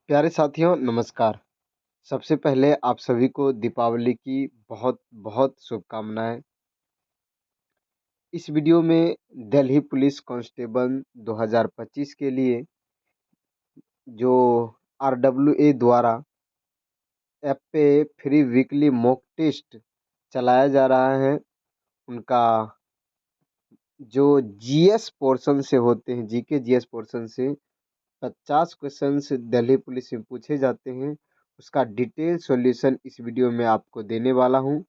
प्यारे साथियों नमस्कार। सबसे पहले आप सभी को दीपावली की बहुत बहुत शुभकामनाएं। इस वीडियो में दिल्ली पुलिस कांस्टेबल 2025 के लिए जो आरडब्ल्यूए द्वारा ऐप पे फ्री वीकली मॉक टेस्ट चलाया जा रहा है, उनका जो जीएस पोर्शन से होते हैं, जीके जीएस पोर्शन से 50 क्वेश्चंस दिल्ली पुलिस से पूछे जाते हैं। उसका डिटेल सॉल्यूशन इस वीडियो में आपको देने वाला हूं।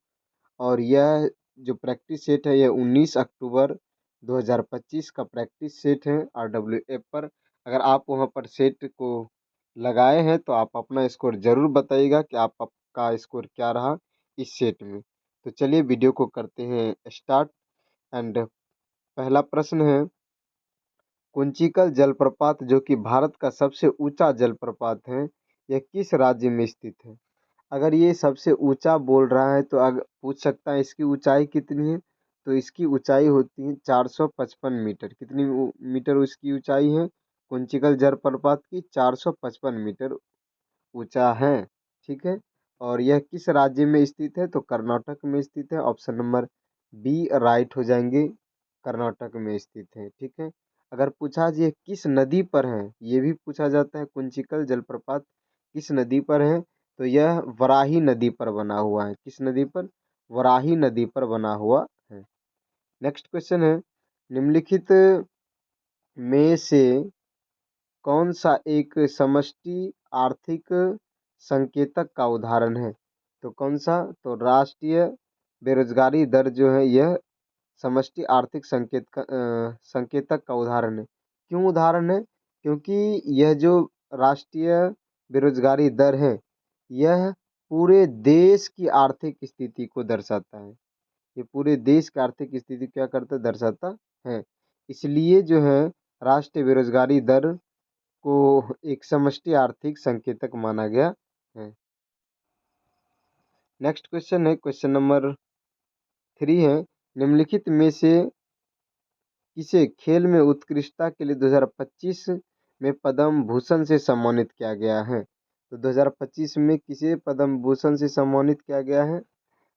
और यह जो प्रैक्टिस सेट है यह 19 अक्टूबर 2025 का प्रैक्टिस सेट है आरडब्ल्यू ऐप पर। अगर आप वहां पर सेट को लगाए हैं तो आप अपना स्कोर ज़रूर बताइएगा कि आपका स्कोर क्या रहा इस सेट में। तो चलिए वीडियो को करते हैं स्टार्ट। एंड पहला प्रश्न है, कुंचिकल जलप्रपात जो कि भारत का सबसे ऊंचा जलप्रपात है, यह किस राज्य में स्थित है? अगर ये सबसे ऊंचा बोल रहा है तो अगर पूछ सकता है इसकी ऊंचाई कितनी है, तो इसकी ऊंचाई होती है 455 मीटर। कितनी मीटर उसकी ऊंचाई है? कुंचिकल जलप्रपात की 455 मीटर ऊंचा है। ठीक है। और यह किस राज्य में स्थित है? तो कर्नाटक में स्थित है। ऑप्शन नंबर बी राइट हो जाएंगे, कर्नाटक में स्थित है। ठीक है। अगर पूछा ये किस नदी पर है, ये भी पूछा जाता है कुंचिकल जलप्रपात किस नदी पर है, तो यह वराही नदी पर बना हुआ है। किस नदी पर? वराही नदी पर बना हुआ है। नेक्स्ट क्वेश्चन है, निम्नलिखित में से कौन सा एक समष्टि आर्थिक संकेतक का उदाहरण है? तो कौन सा? तो राष्ट्रीय बेरोजगारी दर जो है यह समष्टि आर्थिक संकेतक का उदाहरण है। क्यों उदाहरण है? क्योंकि यह जो राष्ट्रीय बेरोजगारी दर है यह पूरे देश की आर्थिक स्थिति को दर्शाता है। ये पूरे देश की आर्थिक स्थिति क्या करता है? दर्शाता है। इसलिए जो है राष्ट्रीय बेरोजगारी दर को एक समष्टि आर्थिक संकेतक माना गया है। नेक्स्ट क्वेश्चन है, क्वेश्चन नंबर 3 है, निम्नलिखित में से किसे खेल में उत्कृष्टता के लिए 2025 में पद्म भूषण से सम्मानित किया गया है? तो 2025 में किसे पद्म भूषण से सम्मानित किया गया है?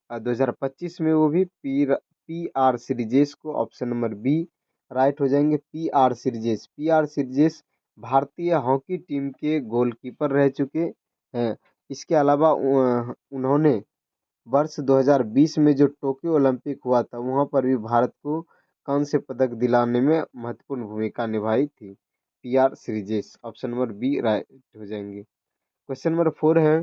2025 में वो भी पी आर श्रीजेश को। ऑप्शन नंबर बी राइट हो जाएंगे, P R Sreejesh. P R Sreejesh भारतीय हॉकी टीम के गोलकीपर रह चुके हैं। इसके अलावा उन्होंने वर्ष 2020 में जो टोक्यो ओलंपिक हुआ था वहां पर भी भारत को कांस्य पदक दिलाने में महत्वपूर्ण भूमिका निभाई थी। P R Sreejesh. Option number B right हो जाएंगे। क्वेश्चन नंबर 4 है,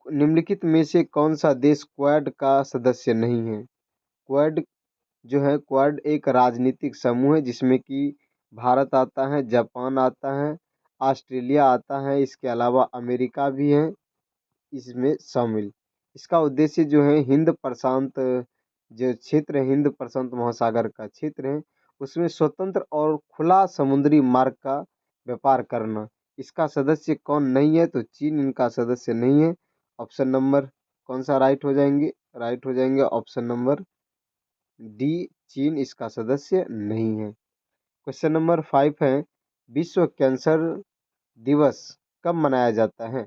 निम्नलिखित में से कौन सा देश क्वाड का सदस्य नहीं है? क्वाड जो है, क्वाड एक राजनीतिक समूह है जिसमें कि भारत आता है, जापान आता है, ऑस्ट्रेलिया आता है, इसके अलावा अमेरिका भी है इसमें शामिल। इसका उद्देश्य जो है हिंद प्रशांत जो क्षेत्र है, हिंद प्रशांत महासागर का क्षेत्र है, उसमें स्वतंत्र और खुला समुद्री मार्ग का व्यापार करना। इसका सदस्य कौन नहीं है? तो चीन इनका सदस्य नहीं है। ऑप्शन नंबर कौन सा राइट हो जाएंगे? राइट हो जाएंगे ऑप्शन नंबर डी, चीन इसका सदस्य नहीं है। क्वेश्चन नंबर 5 है, विश्व कैंसर दिवस कब मनाया जाता है?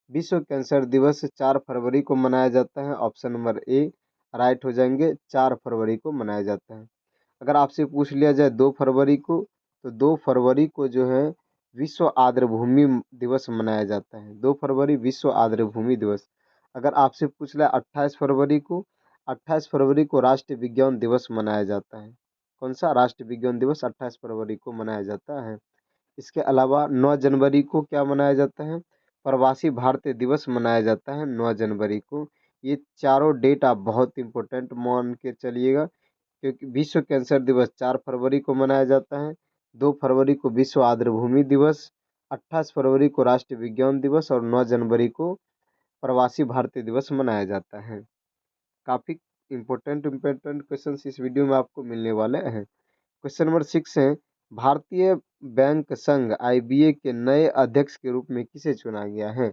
विश्व कैंसर दिवस 4 फरवरी को मनाया जाता है। ऑप्शन नंबर ए राइट हो जाएंगे, 4 फरवरी को मनाया जाता है। अगर आपसे पूछ लिया जाए 2 फरवरी को, तो 2 फरवरी को जो है विश्व आर्द्रभूमि दिवस मनाया जाता है। 2 फरवरी विश्व आर्द्रभूमि दिवस। अगर आपसे पूछ लिया 28 फरवरी को, 28 फरवरी को राष्ट्रीय विज्ञान दिवस मनाया जाता है। कौन सा? राष्ट्रीय विज्ञान दिवस 28 फरवरी को मनाया जाता है। इसके अलावा 9 जनवरी को क्या मनाया जाता है? प्रवासी भारतीय दिवस मनाया जाता है 9 जनवरी को। ये चारों डेट आप बहुत इंपॉर्टेंट मान के चलिएगा, क्योंकि विश्व कैंसर दिवस 4 फरवरी को मनाया जाता है, 2 फरवरी को विश्व आर्द्रभूमि दिवस, 28 फरवरी को राष्ट्रीय विज्ञान दिवस और 9 जनवरी को प्रवासी भारतीय दिवस मनाया जाता है। काफ़ी इंपॉर्टेंट इंपॉर्टेंट क्वेश्चन इस वीडियो में आपको मिलने वाले हैं। क्वेश्चन नंबर 6 है, भारतीय बैंक संघ आईबीए के नए अध्यक्ष के रूप में किसे चुना गया है?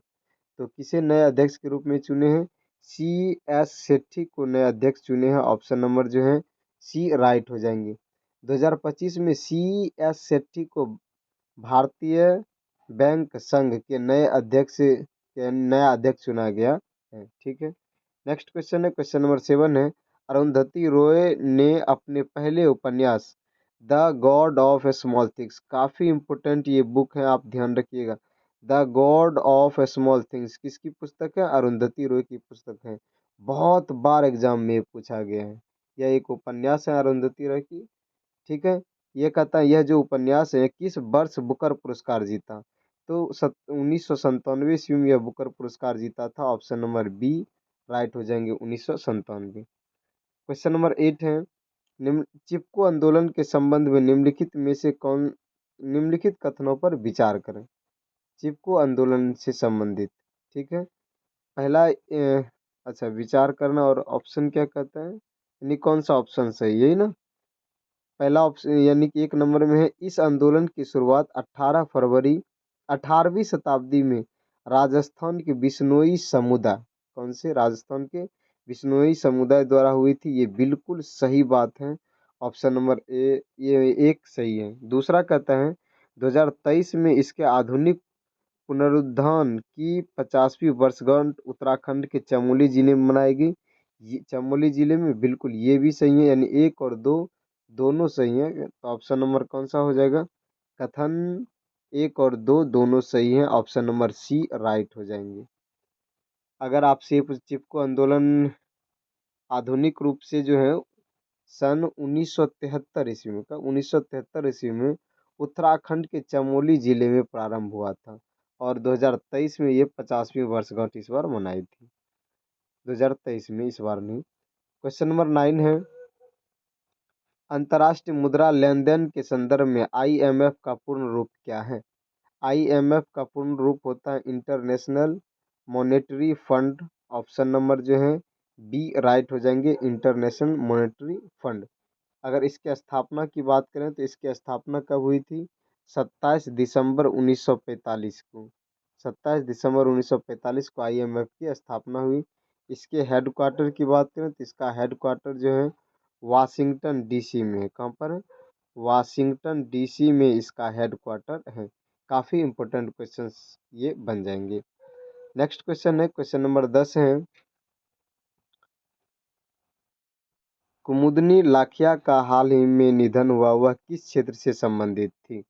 तो किसे नए अध्यक्ष के रूप में चुने हैं? सी एस सेठी को नए अध्यक्ष चुने हैं। ऑप्शन नंबर जो है सी राइट हो जाएंगे। 2025 में सी एस सेठी को भारतीय बैंक संघ के नया अध्यक्ष चुना गया है। ठीक है। नेक्स्ट क्वेश्चन है, क्वेश्चन नंबर 7 है, अरुंधति रॉय ने अपने पहले उपन्यास the God of small things, काफी इंपोर्टेंट ये बुक है, आप ध्यान रखिएगा। The God of small things किसकी पुस्तक है? अरुंधति रॉय की पुस्तक है। बहुत बार एग्जाम में पूछा गया है। यह एक उपन्यास है अरुंधति रॉय की। ठीक है। ये कहता है, यह जो उपन्यास है किस वर्ष बुकर पुरस्कार जीता? तो 1997 ईस्वी में यह बुकर पुरस्कार जीता था। ऑप्शन नंबर बी राइट हो जाएंगे, 1997। क्वेश्चन नंबर 8 है, चिपको आंदोलन के संबंध में निम्नलिखित कथनों पर विचार करें। चिपको आंदोलन से संबंधित। ठीक है। पहला अच्छा, विचार करना, और ऑप्शन क्या कहता है, यानी कौन सा ऑप्शन सही, यही ना? पहला ऑप्शन यानी कि 1 नंबर में है, इस आंदोलन की शुरुआत 18 फरवरी 18वीं शताब्दी में राजस्थान के बिश्नोई समुदाय, कौन से? राजस्थान के बिश्नोई समुदाय द्वारा हुई थी। ये बिल्कुल सही बात है। ऑप्शन नंबर ए, ये एक सही है। दूसरा कहता है 2023 में इसके आधुनिक पुनरुत्थान की 50वीं वर्षगांठ उत्तराखंड के चमोली जिले में मनाएगी। चमोली जिले में, बिल्कुल ये भी सही है, यानी 1 और 2 दोनों सही है। तो ऑप्शन नंबर कौन सा हो जाएगा? कथन 1 और 2 दोनों सही है। ऑप्शन नंबर सी राइट हो जाएंगे। अगर आपसे ये चिपको आंदोलन आधुनिक रूप से जो है सन 1973 ईस्वी में, का 1973 ईस्वी में उत्तराखंड के चमोली जिले में प्रारंभ हुआ था, और 2023 में ये 50वीं वर्षगांठ इस बार मनाई थी। 2023 में, इस बार नहीं। क्वेश्चन नंबर 9 है, अंतर्राष्ट्रीय मुद्रा लेन देन के संदर्भ में आईएमएफ का पूर्ण रूप क्या है? आईएमएफ का पूर्ण रूप होता है international monetary fund. Option number जो है बी राइट हो जाएंगे, इंटरनेशनल मॉनेटरी फंड। अगर इसकी स्थापना की बात करें तो इसकी स्थापना कब हुई थी? 27 दिसंबर 1945 को। 27 दिसंबर 1945 को आईएमएफ की स्थापना हुई। इसके हेडक्वार्टर की बात करें तो इसका हेडक्वार्टर जो है वाशिंगटन डीसी में है। कहाँ पर है? वाशिंगटन डीसी में इसका हेडक्वार्टर है। काफ़ी इंपॉर्टेंट क्वेश्चंस ये बन जाएंगे। नेक्स्ट क्वेश्चन है, क्वेश्चन नंबर 10 है, कुमुदनी लाखिया का हाल ही में निधन हुआ, वह किस क्षेत्र से संबंधित थी?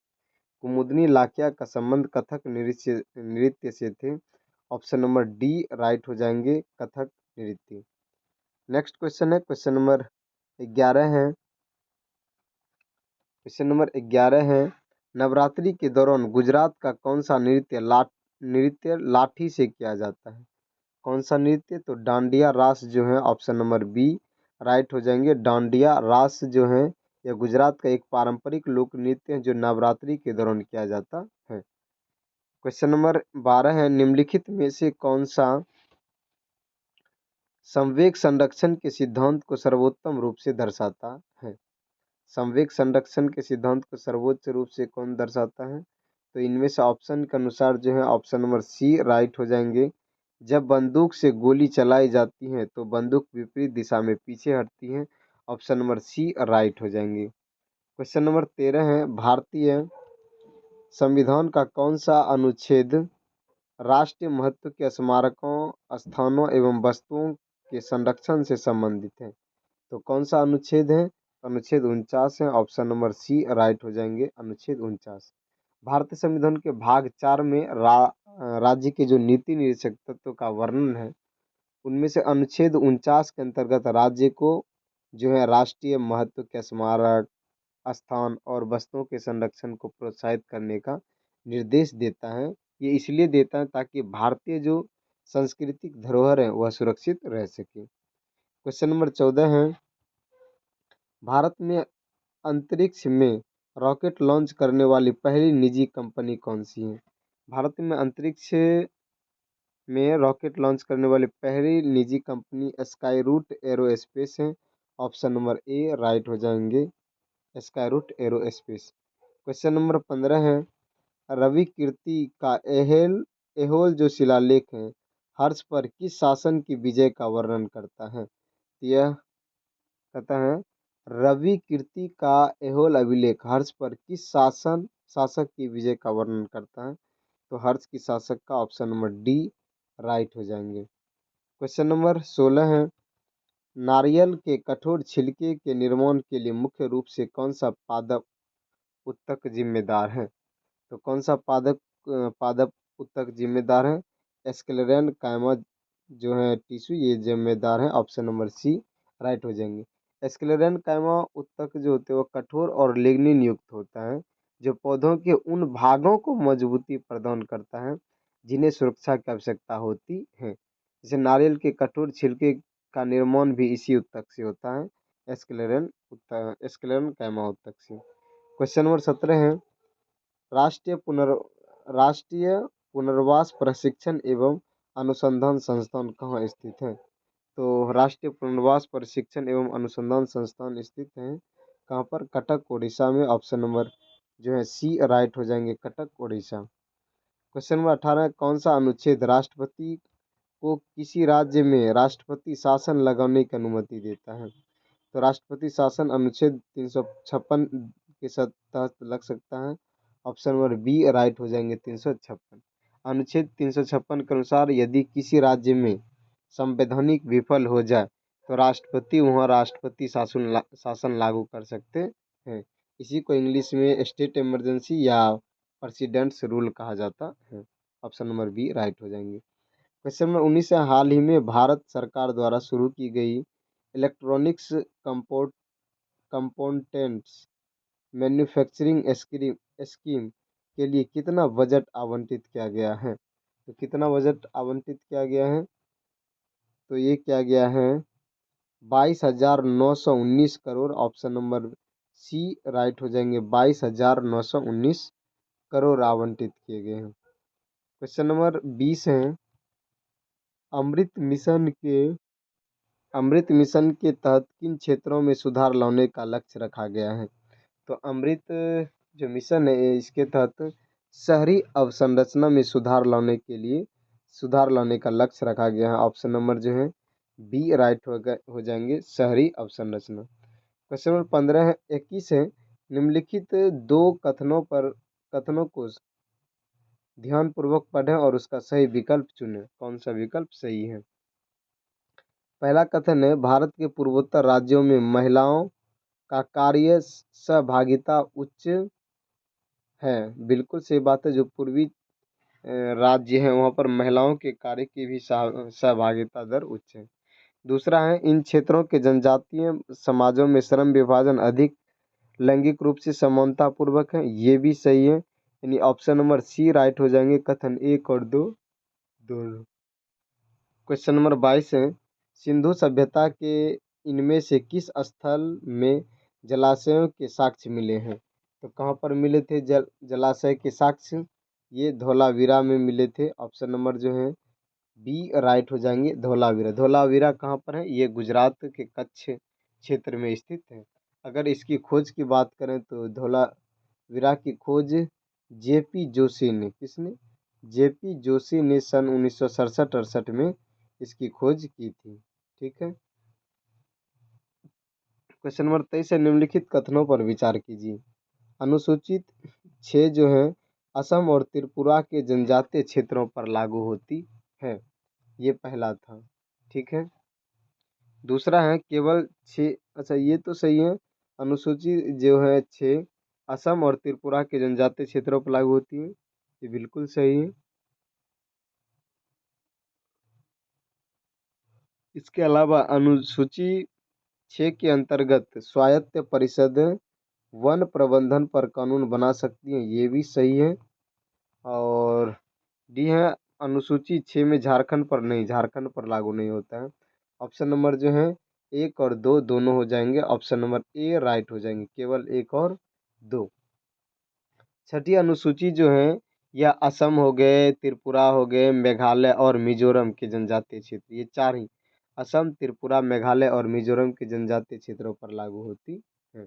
कुमुदनी लाखिया का संबंध कथक नृत्य नृत्य से थे। ऑप्शन नंबर डी राइट हो जाएंगे, कथक नृत्य। नेक्स्ट क्वेश्चन है, क्वेश्चन नंबर 11 है, क्वेश्चन नंबर 11 है, नवरात्रि के दौरान गुजरात का कौन सा नृत्य लाठी से किया जाता है? कौन सा नृत्य? तो डांडिया रास जो है, ऑप्शन नंबर बी राइट हो जाएंगे। डांडिया रास जो है यह गुजरात का एक पारंपरिक लोक नृत्य है जो नवरात्रि के दौरान किया जाता है। क्वेश्चन नंबर 12 है, निम्नलिखित में से कौन सा संवेग संरक्षण के सिद्धांत को सर्वोत्तम रूप से दर्शाता है? संवेग संरक्षण के सिद्धांत को सर्वोच्च रूप से कौन दर्शाता है? तो इनमें से ऑप्शन के अनुसार जो है ऑप्शन नंबर सी राइट हो जाएंगे। जब बंदूक से गोली चलाई जाती है तो बंदूक विपरीत दिशा में पीछे हटती है। ऑप्शन नंबर सी राइट हो जाएंगे। क्वेश्चन नंबर 13 है, भारतीय संविधान का कौन सा अनुच्छेद राष्ट्रीय महत्व के स्मारकों, स्थानों एवं वस्तुओं के संरक्षण से संबंधित है? तो कौन सा अनुच्छेद है? अनुच्छेद 49 है। ऑप्शन नंबर सी राइट हो जाएंगे, अनुच्छेद 49। भारतीय संविधान के भाग 4 में राज्य के जो नीति निदेशक तत्व का वर्णन है, उनमें से अनुच्छेद 49 के अंतर्गत राज्य को जो है राष्ट्रीय महत्व के स्मारक, स्थान और वस्तुओं के संरक्षण को प्रोत्साहित करने का निर्देश देता है। ये इसलिए देता है ताकि भारतीय जो सांस्कृतिक धरोहर है वह सुरक्षित रह सके। क्वेश्चन नंबर 14 है, भारत में अंतरिक्ष में रॉकेट लॉन्च करने वाली पहली निजी कंपनी कौन सी है? भारत में अंतरिक्ष में रॉकेट लॉन्च करने वाली पहली निजी कंपनी स्काई रूट एरोस्पेस है। ऑप्शन नंबर ए राइट हो जाएंगे, Skyroot aerospace. Question number 15 है, रवि कीर्ति का एहोल जो शिलालेख है हर्ष पर किस शासन की विजय का वर्णन करता है? यह कहता है, रवि कीर्ति का एहोल अभिलेख हर्ष पर किस शासक की विजय का वर्णन करता है? तो हर्ष की शासक का ऑप्शन नंबर डी राइट हो जाएंगे। क्वेश्चन नंबर 16 है, नारियल के कठोर छिलके के निर्माण के लिए मुख्य रूप से कौन सा पादप उत्तक जिम्मेदार है? तो कौन सा पादप उत्तक जिम्मेदार है? एस्केलेरन कायमा जो है टिश्यू, ये जिम्मेदार है। ऑप्शन नंबर सी राइट हो जाएंगे। एस्केलेरन कायमा उत्तक जो होते हैं वो कठोर और लिग्निन युक्त होता है, जो पौधों के उन भागों को मजबूती प्रदान करता है जिन्हें सुरक्षा की आवश्यकता होती है। जैसे नारियल के कठोर छिलके का निर्माण भी इसी उत्तक से होता है, एस्केलेरन कायमा उत्तक से। क्वेश्चन नंबर 17 है, राष्ट्रीय पुनर् राष्ट्रीय पुनर्वास प्रशिक्षण एवं अनुसंधान संस्थान कहाँ स्थित है? तो राष्ट्रीय पुनर्वास प्रशिक्षण एवं अनुसंधान संस्थान स्थित है कहाँ पर? कटक उड़ीसा में। ऑप्शन नंबर जो है सी राइट हो जाएंगे, कटक उड़ीसा। क्वेश्चन नंबर 18, कौन सा अनुच्छेद राष्ट्रपति को किसी राज्य में राष्ट्रपति शासन लगाने की अनुमति देता है? तो राष्ट्रपति शासन अनुच्छेद 356 के तहत लग सकता है। ऑप्शन नंबर बी राइट हो जाएंगे, 356। अनुच्छेद 356 के अनुसार यदि किसी राज्य में संवैधानिक विफल हो जाए तो राष्ट्रपति वहाँ राष्ट्रपति शासन लागू कर सकते हैं। इसी को इंग्लिश में स्टेट इमरजेंसी या प्रेसिडेंट्स रूल कहा जाता है। ऑप्शन नंबर बी राइट हो जाएंगे। क्वेश्चन नंबर 19 है, हाल ही में भारत सरकार द्वारा शुरू की गई इलेक्ट्रॉनिक्स कंपोनेंट्स मैन्युफैक्चरिंग स्कीम के लिए कितना बजट आवंटित किया गया है? तो कितना बजट आवंटित किया गया है? तो ये किया गया है 22,919 crore. Option number C right हो जाएंगे, 22,919 करोड़ आवंटित किए गए हैं। क्वेश्चन नंबर 20 है, अमृत मिशन के अमृत मिशन के तहत किन क्षेत्रों में सुधार लाने का लक्ष्य रखा गया है? तो अमृत जो मिशन है इसके तहत शहरी अवसंरचना में सुधार लाने का लक्ष्य रखा गया है। ऑप्शन नंबर जो है बी राइट हो जाएंगे, शहरी अवसंरचना। क्वेश्चन नंबर 15 है, 21 है, निम्नलिखित दो कथनों को ध्यानपूर्वक पढ़ें और उसका सही विकल्प चुनें। कौन सा विकल्प सही है? पहला कथन है, भारत के पूर्वोत्तर राज्यों में महिलाओं का कार्य सहभागिता उच्च है। बिल्कुल सही बात है, जो पूर्वी राज्य हैं वहाँ पर महिलाओं के कार्य की भी सहभागिता दर उच्च है। दूसरा है, इन क्षेत्रों के जनजातीय समाजों में श्रम विभाजन अधिक लैंगिक रूप से समानता पूर्वक है। ये भी सही है, यानी ऑप्शन नंबर सी राइट हो जाएंगे, कथन 1 और 2 दोनों। क्वेश्चन नंबर 22 है, सिंधु सभ्यता के इनमें से किस स्थल में जलाशयों के साक्ष्य मिले हैं? तो कहाँ पर मिले थे जलाशय के साक्ष्य? ये धौलावीरा में मिले थे। ऑप्शन नंबर जो है बी राइट हो जाएंगे, धौलावीरा। धौलावीरा कहाँ पर है? ये गुजरात के कच्छ क्षेत्र में स्थित है। अगर इसकी खोज की बात करें तो धौलावीरा की खोज जेपी जोशी ने, किसने? जेपी जोशी ने सन 1967-68 में इसकी खोज की थी। ठीक है। क्वेश्चन नंबर 23 है, निम्नलिखित कथनों पर विचार कीजिए। अनुसूचित 6 जो है असम और त्रिपुरा के जनजातीय क्षेत्रों पर लागू होती है। ये पहला था। ठीक है। दूसरा है, केवल 6, अच्छा ये तो सही है, अनुसूची जो है 6 असम और त्रिपुरा के जनजातीय क्षेत्रों पर लागू होती है। ये बिल्कुल सही है। इसके अलावा अनुसूची 6 के अंतर्गत स्वायत्त परिषद वन प्रबंधन पर कानून बना सकती हैं। ये भी सही है। और डी है, अनुसूची 6 में झारखंड पर नहीं, झारखंड पर लागू नहीं होता है। ऑप्शन नंबर जो है 1 और 2 दोनों हो जाएंगे। ऑप्शन नंबर ए राइट हो जाएंगे, केवल 1 और 2। छठी अनुसूची जो है यह असम हो गए, त्रिपुरा हो गए, मेघालय और मिजोरम के जनजातीय क्षेत्र, ये 4 ही असम, त्रिपुरा, मेघालय और मिजोरम के जनजातीय क्षेत्रों पर लागू होती है।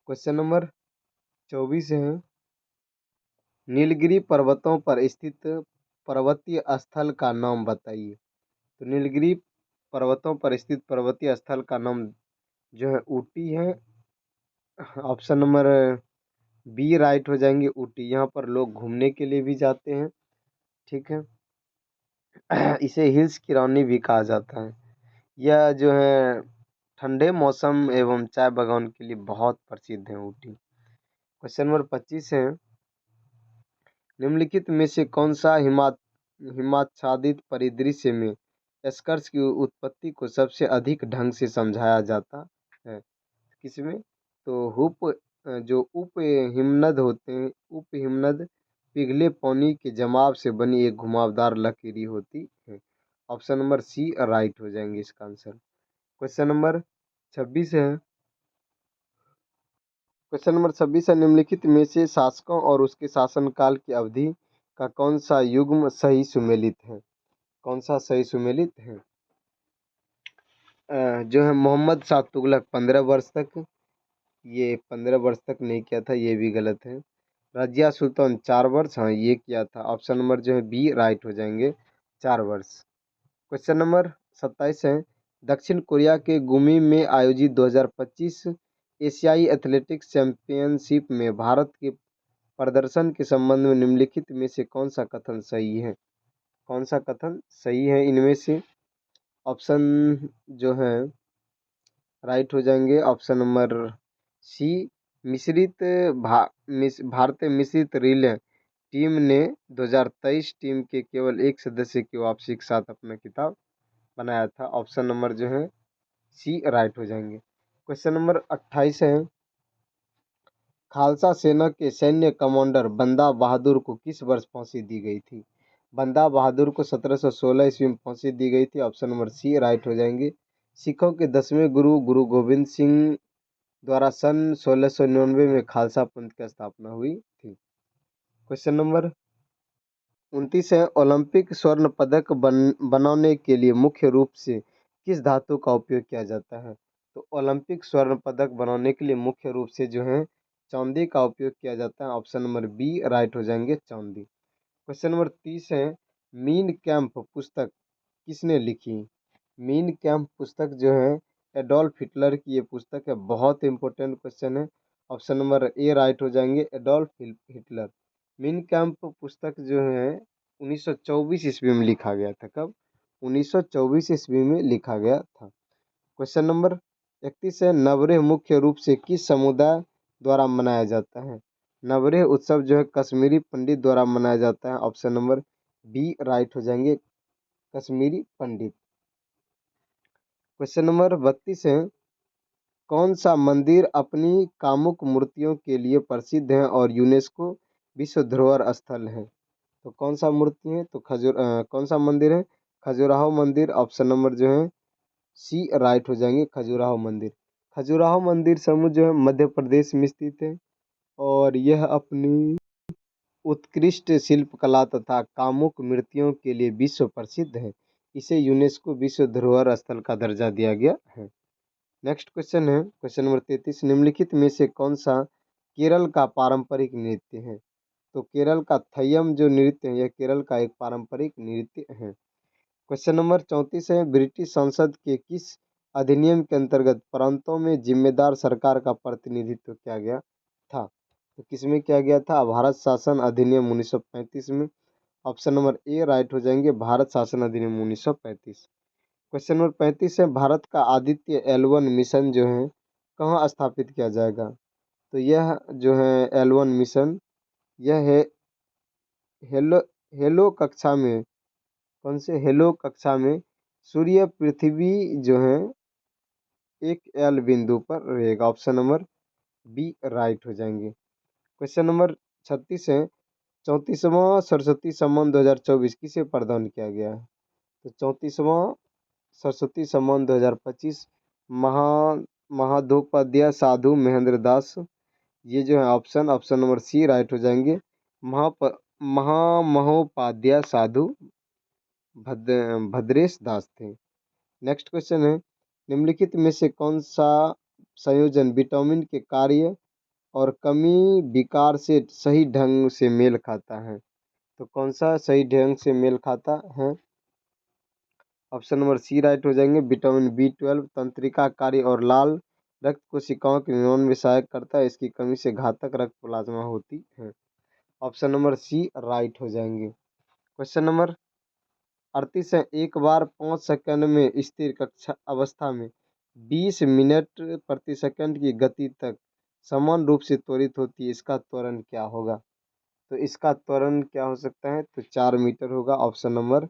क्वेश्चन नंबर 24 है, नीलगिरी पर्वतों पर स्थित पर्वतीय स्थल का नाम बताइए। तो नीलगिरी पर्वतों पर स्थित पर्वतीय स्थल का नाम जो है ऊटी है। ऑप्शन नंबर बी राइट हो जाएंगे ऊटी। यहाँ पर लोग घूमने के लिए भी जाते हैं, ठीक है। इसे हिल्स की रानी भी कहा जाता है। यह जो है ठंडे मौसम एवं चाय बागान के लिए बहुत प्रसिद्ध है ऊटी। क्वेश्चन नंबर 25 है, निम्नलिखित में से कौन सा हिमाच्छादित परिदृश्य में स्कर्स की उत्पत्ति को सबसे अधिक ढंग से समझाया जाता है? किसमें? तो जो उप हिमनद होते हैं, उप हिमनद पिघले पानी के जमाव से बनी एक घुमावदार लकीरी होती है। ऑप्शन नंबर सी राइट हो जाएंगे इसका आंसर। क्वेश्चन नंबर 26 है, क्वेश्चन नंबर 26 है, निम्नलिखित में से शासकों और उसके शासनकाल की अवधि का कौन सा युग्म सही सुमेलित है? कौन सा सही सुमेलित है? जो है मोहम्मद शाह तुगलक 15 वर्ष तक, ये 15 वर्ष तक नहीं किया था, ये भी गलत है। रजिया सुल्तान 4 वर्ष, हाँ ये किया था। ऑप्शन नंबर जो है बी राइट हो जाएंगे, 4 वर्ष। क्वेश्चन नंबर 27 है, दक्षिण कोरिया के गुमी में आयोजित 2025 एशियाई एथलेटिक्स चैंपियनशिप में भारत के प्रदर्शन के संबंध में निम्नलिखित में से कौन सा कथन सही है? कौन सा कथन सही है इनमें से? ऑप्शन जो है राइट हो जाएंगे, ऑप्शन नंबर सी, मिश्रित भारतीय मिश्रित रिले टीम ने 2023 टीम के केवल एक सदस्य की वापसी के साथ अपना खिताब बनाया था। ऑप्शन नंबर जो है सी राइट हो जाएंगे। क्वेश्चन नंबर 28 है, खालसा सेना के सैन्य कमांडर बंदा बहादुर को किस वर्ष फांसी दी गई थी? बंदा बहादुर को 1716 ईस्वी में फांसी दी गई थी। ऑप्शन नंबर सी राइट हो जाएंगे। सिखों के 10वें गुरु गुरु गोविंद सिंह द्वारा सन 1699 में खालसा पंथ की स्थापना हुई थी। क्वेश्चन नंबर 29 है, ओलंपिक स्वर्ण पदक बनाने के लिए मुख्य रूप से किस धातु का उपयोग किया जाता है? तो ओलंपिक स्वर्ण पदक बनाने के लिए मुख्य रूप से जो है चांदी का उपयोग किया जाता है। ऑप्शन नंबर बी राइट हो जाएंगे, चांदी। क्वेश्चन नंबर 30 है, मीन कैंप पुस्तक किसने लिखी? मीन कैंप पुस्तक जो है एडोल्फ हिटलर की ये पुस्तक है। बहुत इंपॉर्टेंट क्वेश्चन है। ऑप्शन नंबर ए राइट हो जाएंगे, एडोल्फ हिटलर। मीन कैंप पुस्तक जो है 1924 ईस्वी में लिखा गया था। कब? 1924 ईस्वी में लिखा गया था। क्वेश्चन नंबर 31 है, नवरेह मुख्य रूप से किस समुदाय द्वारा मनाया जाता है? नवरेह उत्सव जो है कश्मीरी पंडित द्वारा मनाया जाता है। ऑप्शन नंबर बी राइट हो जाएंगे, कश्मीरी पंडित। क्वेश्चन नंबर 32 है, कौन सा मंदिर अपनी कामुक मूर्तियों के लिए प्रसिद्ध है और यूनेस्को विश्व धरोहर स्थल है? तो कौन सा मूर्ति है? तो कौन सा मंदिर है? खजुराहो मंदिर। ऑप्शन नंबर जो है सी राइट हो जाएंगे, खजुराहो मंदिर। खजुराहो मंदिर समूह जो है मध्य प्रदेश में स्थित है और यह अपनी उत्कृष्ट शिल्पकला तथा कामुक मूर्तियों के लिए विश्व प्रसिद्ध है। इसे यूनेस्को विश्व धरोहर स्थल का दर्जा दिया गया है। नेक्स्ट क्वेश्चन है, क्वेश्चन नंबर 33, निम्नलिखित में से कौन सा केरल का पारंपरिक नृत्य है? तो केरल का थयम जो नृत्य है यह केरल का एक पारंपरिक नृत्य है। क्वेश्चन नंबर 34 है, ब्रिटिश संसद के किस अधिनियम के अंतर्गत प्रांतों में जिम्मेदार सरकार का प्रतिनिधित्व किया गया था? तो किसमें किया गया था? भारत शासन अधिनियम 1935 में। ऑप्शन नंबर ए राइट हो जाएंगे, भारत शासन अधिनियम 1935। क्वेश्चन नंबर 35 है, भारत का आदित्य L1 मिशन जो है कहाँ स्थापित किया जाएगा? तो यह जो है L1 मिशन यह है हेलो हेलो कक्षा में, कौन से हेलो कक्षा में सूर्य पृथ्वी जो है एक एल बिंदु पर रहेगा। ऑप्शन नंबर बी राइट हो जाएंगे। क्वेश्चन नंबर 36 है, 34वां सरस्वती सम्मान 2024 किसे प्रदान किया गया है? तो 34वां सरस्वती सम्मान 2025 महा महाधोपाध्याय साधु महेंद्र दास, ये जो है ऑप्शन नंबर सी राइट हो जाएंगे, महामहोपाध्याय साधु भद्रेश दास थे। नेक्स्ट क्वेश्चन है, निम्नलिखित में से कौन सा संयोजन विटामिन के कार्य और कमी विकार से सही ढंग से मेल खाता है? तो कौन सा सही ढंग से मेल खाता है? ऑप्शन नंबर सी राइट हो जाएंगे, विटामिन B12 तंत्रिका कार्य और लाल रक्त कोशिकाओं के निर्माण में सहायक करता है, इसकी कमी से घातक रक्त प्लाज्मा होती है। ऑप्शन नंबर सी राइट हो जाएंगे। क्वेश्चन नंबर 38 है, एक बार 5 सेकंड में स्थिर कक्षा अवस्था में 20 मिनट प्रति सेकंड की गति तक समान रूप से त्वरित होती है, इसका त्वरण क्या होगा? तो इसका त्वरण क्या हो सकता है? तो 4 मीटर होगा। ऑप्शन नंबर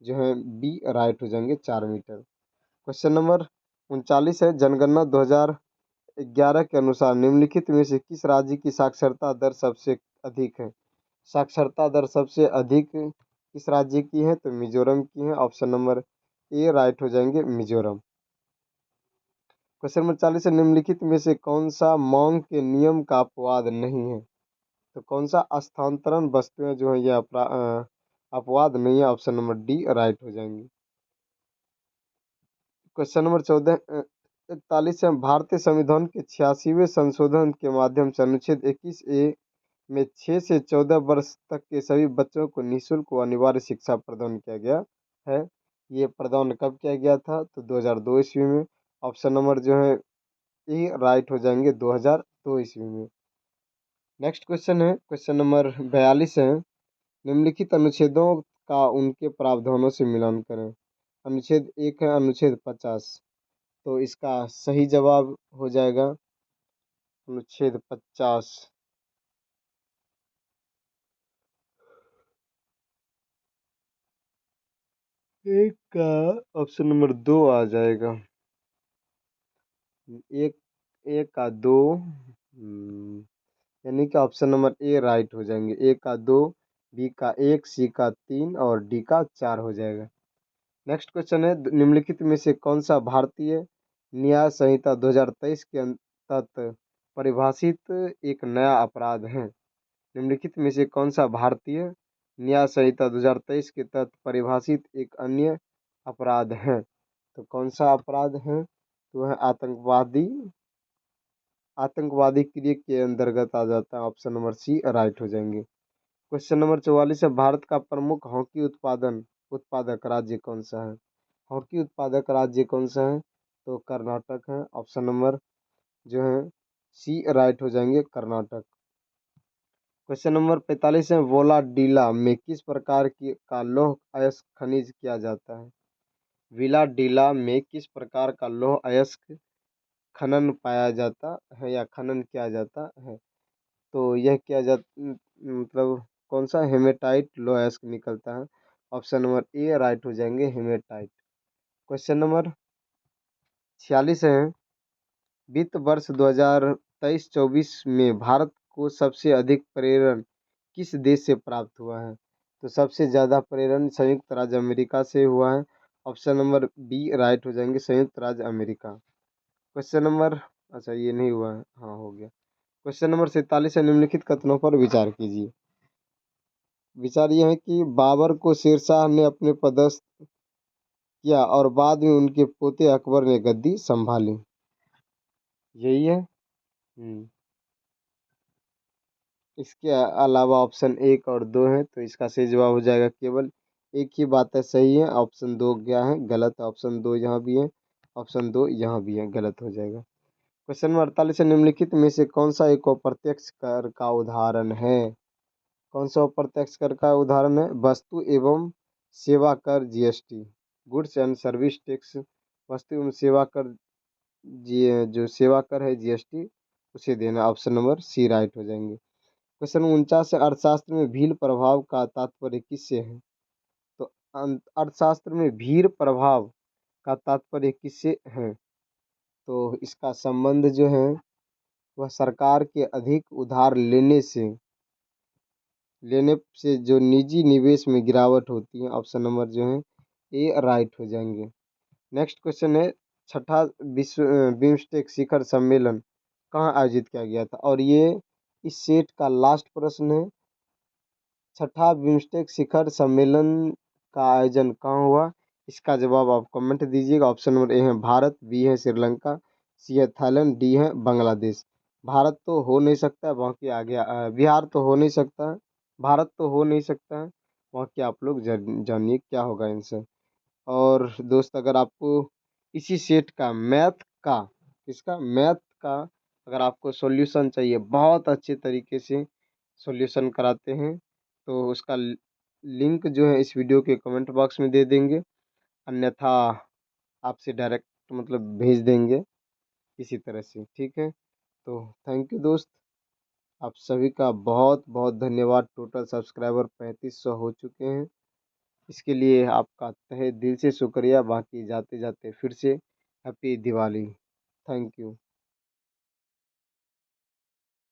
जो है बी राइट हो जाएंगे, 4 मीटर। क्वेश्चन नंबर 39 है, जनगणना 2011 के अनुसार निम्नलिखित में से किस राज्य की साक्षरता दर सबसे अधिक है? साक्षरता दर सबसे अधिक किस राज्य की है? तो मिजोरम की है। ऑप्शन नंबर ए राइट हो जाएंगे, मिजोरम। क्वेश्चन नंबर 40 है, निम्नलिखित में से कौन सा मॉन्ग के नियम का अपवाद नहीं है? तो कौन सा स्थानांतरण वस्तुएं जो है ये अपवाद नहीं है? ऑप्शन नंबर डी राइट हो जाएंगे। क्वेश्चन नंबर 41 है, भारतीय संविधान के 86वें संशोधन के माध्यम से अनुच्छेद 21A में 6 से 14 वर्ष तक के सभी बच्चों को निःशुल्क व अनिवार्य शिक्षा प्रदान किया गया है। ये प्रदान कब किया गया था? तो 2002 ईस्वी में। ऑप्शन नंबर जो है ए राइट हो जाएंगे, 2002 ईस्वी में। नेक्स्ट क्वेश्चन है, क्वेश्चन नंबर 42 है, निम्नलिखित अनुच्छेदों का उनके प्रावधानों से मिलान करें। अनुच्छेद 1 है अनुच्छेद 50, तो इसका सही जवाब हो जाएगा अनुच्छेद 50। एक का ऑप्शन नंबर 2 आ जाएगा। एक एक का 2, यानी कि ऑप्शन नंबर ए राइट हो जाएंगे। ए का 2, बी का 1, सी का 3 और डी का 4 हो जाएगा। नेक्स्ट क्वेश्चन है, निम्नलिखित में से कौन सा भारतीय न्याय संहिता 2023 के तहत परिभाषित एक नया अपराध है? निम्नलिखित में से कौन सा भारतीय न्याय संहिता 2023 के तहत परिभाषित एक अन्य अपराध है? तो कौन सा अपराध है? तो है आतंकवादी क्रिया के अंतर्गत आ जाता है। ऑप्शन नंबर सी राइट हो जाएंगे। क्वेश्चन नंबर 44 है, भारत का प्रमुख हॉकी उत्पादक राज्य कौन सा है? हॉकी उत्पादक राज्य कौन सा है? तो कर्नाटक है। ऑप्शन नंबर जो है सी राइट हो जाएंगे, कर्नाटक। क्वेश्चन नंबर 45 है, वोलाडीला में किस प्रकार की का लौह अयस्क खनिज किया जाता है? विलाडीला में किस प्रकार का लौह अयस्क खनन पाया जाता है या खनन किया जाता है? तो यह किया जाता मतलब कौन सा हेमेटाइट लौह अयस्क निकलता है? ऑप्शन नंबर ए राइट हो जाएंगे, हेमेटाइट। क्वेश्चन नंबर 46 है, वित्त वर्ष 2023-24 में भारत को सबसे अधिक प्रेरण किस देश से प्राप्त हुआ है? तो सबसे ज़्यादा प्रेरण संयुक्त राज्य अमेरिका से हुआ है। ऑप्शन नंबर बी राइट हो जाएंगे, संयुक्त राज्य अमेरिका। क्वेश्चन नंबर अच्छा ये नहीं हुआ है, हाँ हो गया। क्वेश्चन नंबर 47 है, निम्नलिखित कथनों पर विचार कीजिए। विचार यह है कि बाबर को शेरशाह ने अपने पदस्थ किया और बाद में उनके पोते अकबर ने गद्दी संभाली, यही है। इसके अलावा ऑप्शन 1 और 2 है, तो इसका सही जवाब हो जाएगा केवल एक ही बात है सही है। ऑप्शन 2 क्या है? गलत है। ऑप्शन 2 यहाँ भी है, ऑप्शन 2 यहाँ भी है, गलत हो जाएगा। क्वेश्चन नंबर 48 है, निम्नलिखित में से कौन सा एक अप्रत्यक्ष कर का उदाहरण है? कौन सा अप्रत्यक्ष कर का उदाहरण है? वस्तु एवं सेवा कर GST, goods and service tax, वस्तु एवं सेवा कर जी जो सेवा कर है जीएसटी, उसे देना। ऑप्शन नंबर सी राइट हो जाएंगे। क्वेश्चन 49 है, अर्थशास्त्र में भीड़ प्रभाव का तात्पर्य किससे है? तो अर्थशास्त्र में भीड़ प्रभाव का तात्पर्य किससे है? तो इसका संबंध जो है वह सरकार के अधिक उधार लेने से जो निजी निवेश में गिरावट होती है। ऑप्शन नंबर जो है ए राइट हो जाएंगे। नेक्स्ट क्वेश्चन है, छठा विश्व बिम्स्टेक शिखर सम्मेलन कहाँ आयोजित किया गया था? और ये इस सेट का लास्ट प्रश्न है। छठा बिम्स्टेक शिखर सम्मेलन का आयोजन कहाँ हुआ? इसका जवाब आप कमेंट दीजिएगा। ऑप्शन नंबर ए है भारत, बी है श्रीलंका, सी है थाईलैंड, डी है बांग्लादेश। भारत तो हो नहीं सकता है, बाकी आ गया बिहार तो हो नहीं सकता है, भारत तो हो नहीं सकता है। बाकी आप लोग जानिए क्या होगा आंसर। और दोस्त अगर आपको इसी सेट का मैथ का किसका, मैथ का। अगर आपको सॉल्यूशन चाहिए, बहुत अच्छे तरीके से सॉल्यूशन कराते हैं, तो उसका लिंक जो है इस वीडियो के कमेंट बॉक्स में दे देंगे, अन्यथा आपसे डायरेक्ट मतलब भेज देंगे किसी तरह से, ठीक है। तो थैंक यू दोस्त, आप सभी का बहुत बहुत धन्यवाद। टोटल सब्सक्राइबर 3500 हो चुके हैं, इसके लिए आपका तहे दिल से शुक्रिया। बाकी जाते जाते फिर से हैप्पी दिवाली। Thank you.